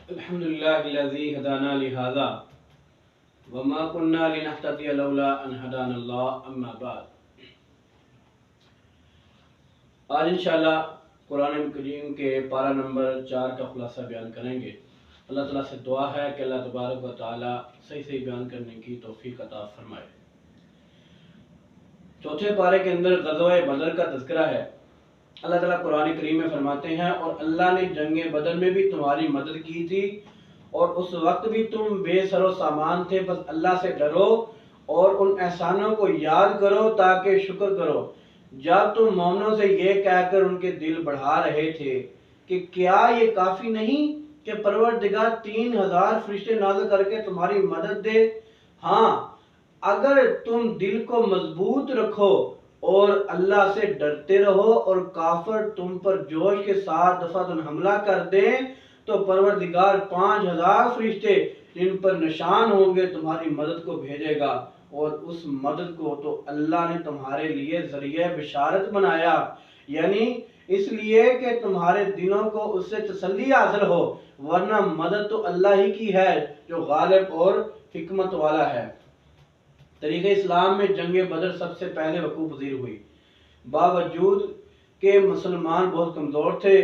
अल्हम्दुलिल्लाहिल्लज़ी हदाना लिहाज़ा वमा कुन्ना लिनहतदिया लौला अन हदानल्लाह अम्मा बाद। आज इंशाअल्लाह कुरान करीम के पारा नंबर 4 का खुलासा बयान करेंगे। अल्लाह ताला से दुआ है कि अल्लाह तबारक व तआला सही सही बयान करने की तौफीक अता फरमाए। चौथे पारे के अंदर ग़ज़वा बदर का तज़किरा है। अल्लाह ताला कुरान करीम में फरमाते हैं, और अल्लाह ने जंग बदर में भी तुम्हारी मदद की थी और उस वक्त भी तुम बेसरो सामान थे, बस अल्लाह से डरो और उन एहसानों को याद करो ताकि शुक्र करो जब तुम मोमिनों से ये कहकर उनके दिल बढ़ा रहे थे कि क्या ये काफ़ी नहीं कि परवरदिगार 3000 फरिश्ते नाज़िल करके तुम्हारी मदद दे। हाँ, अगर तुम दिल को मजबूत रखो और अल्लाह से डरते रहो और काफिर तुम पर जोश के साथ दफातन हमला कर दें तो परवरदिगार 5000 फरिश्ते जिन पर निशान होंगे तुम्हारी मदद को भेजेगा, और उस मदद को तो अल्लाह ने तुम्हारे लिए जरिए बिशारत बनाया, यानी इसलिए कि तुम्हारे दिलों को उससे तसल्ली हासिल हो, वरना मदद तो अल्लाह ही की है जो गालिब और हिकमत वाला है। तरीक़े इस्लाम में जंग बदर सबसे पहले वक़ूफ़ पज़ीर हुई। बावजूद के मुसलमान बहुत कमज़ोर थे,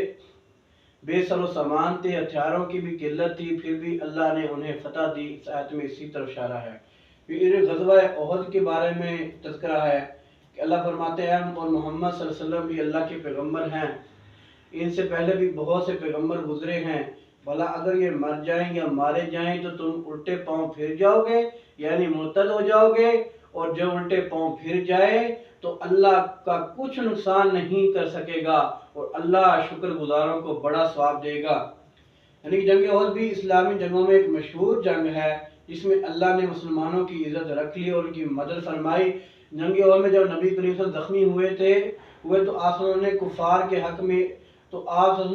बेसरो सामान थे, हथियारों की भी किल्लत थी, फिर भी अल्लाह ने उन्हें फतह दी। इस आयत में इसी तरफ इशारा है। फिर ग़ज़वा उहद के बारे में तज़किरा है कि अल्लाह फरमाते हैं, और मोहम्मद सल्लल्लाहु अलैहि वसल्लम भी अल्लाह के पैगम्बर हैं, इनसे पहले भी बहुत से पैगम्बर गुजरे हैं, भला अगर ये मर जाएं या मारे जाएं तो तुम उल्टे पांव फिर जाओगे, यानी मुर्तद हो जाओगे, और जब उल्टे पांव फिर जाए तो अल्लाह का कुछ नुकसान नहीं कर सकेगा और अल्लाह शुक्रगुजारों को बड़ा सवाब देगा। यानी कि जंग उहद भी इस्लामी जंगों में एक मशहूर जंग है जिसमें अल्लाह ने मुसलमानों की इज्जत रख ली और उनकी मदद फरमाई। जंग उहद में जब नबी करीम सल्लल्लाहु अलैहि वसल्लम जख्मी हुए तो आप ने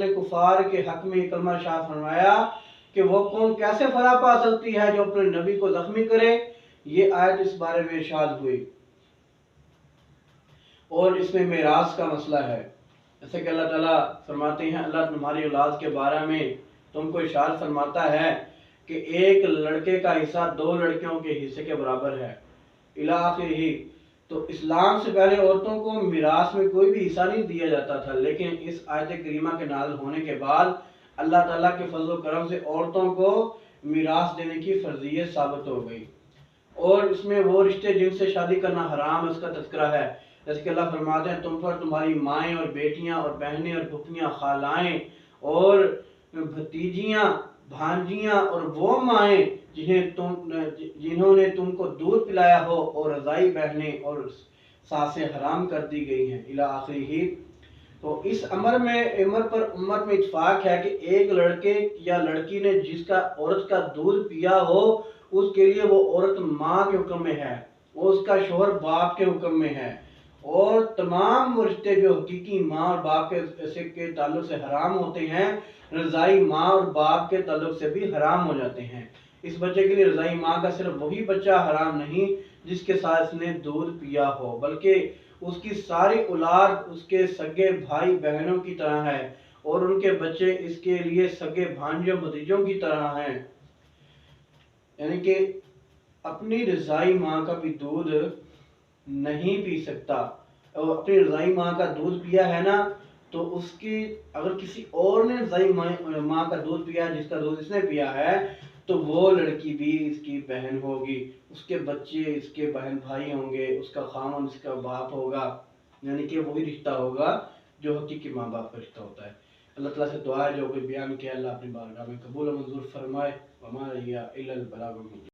कुफार के हक में कलमा शाह फरमाया कि वो कौन कैसे फला पा सकती है जो अपने नबी को जख्मी करे। ये आयत इस बारे में इरशाद हुई और इसमें मेरास का मसला है। जैसे कि अल्लाह ताला फरमाते हैं, अल्लाह तुम्हारी औलाद के बारे में तुमको इरशाद फरमाता है कि एक लड़के का हिस्सा 2 लड़कियों के हिस्से के बराबर है, इला आखिर ही। तो इस्लाम से पहले औरतों को मिरास में कोई भी हिस्सा नहीं दिया जाता था, लेकिन इस आयत करीमा के नाज़िल होने के बाद अल्लाह ताला के फजल व करम से औरतों को मिरास देने की फर्जियत साबित हो गई, और इसमें वो रिश्ते जिनसे शादी करना हराम है उसका तज़किरा है। जैसे कि अल्लाह फरमाते हैं, तुम पर तुम्हारी माएँ और बेटियाँ और बहनें और फूफियाँ, खालाएँ और भतीजियाँ, भांजियाँ और वो माएँ जिन्होंने तुमको दूध पिलाया हो, और रज़ाई बहनें और सासें हराम कर दी गई हैं, इला आखिरी ही। तो इस अमर पर उम्मत में इत्फाक है कि एक लड़के या लड़की ने जिसका औरत का दूध पिया हो उसके लिए वो औरत माँ के हुक्म में है, वो उसका शोहर बाप के हुक्म में है, और तमाम रिश्ते जो हकीकी माँ और बाप के ताल्लुक से हराम होते हैं, रज़ाई माँ और बाप के ताल्लुक से भी हराम हो जाते हैं। इस बच्चे के लिए रज़ाई माँ का सिर्फ वही बच्चा हराम नहीं जिसके साथ इसने दूध पिया हो, बल्कि उसकी सारी औलाद उसके सगे भाई बहनों की तरह है, और उनके बच्चे इसके लिए सगे भांजों भतीजों की तरह हैं। यानी कि अपनी रज़ाई माँ का भी दूध नहीं पी सकता, और अपनी रज़ाई माँ का दूध पिया है ना, तो उसकी अगर किसी और ने रज़ाई माँ का दूध पिया, जिसका दूध इसने पिया है, तो वो लड़की भी इसकी बहन होगी, उसके बच्चे इसके बहन भाई होंगे, उसका खामन इसका बाप होगा, यानी कि वही रिश्ता होगा जो हकीकी माँ बाप का रिश्ता होता है। अल्लाह ताला से दुआ है जो कोई बयान किया अल्लाह अपनी बारगाह में कबूल मंजूर फरमाए। वमा हिया इल्लल बलागुल मुबीन।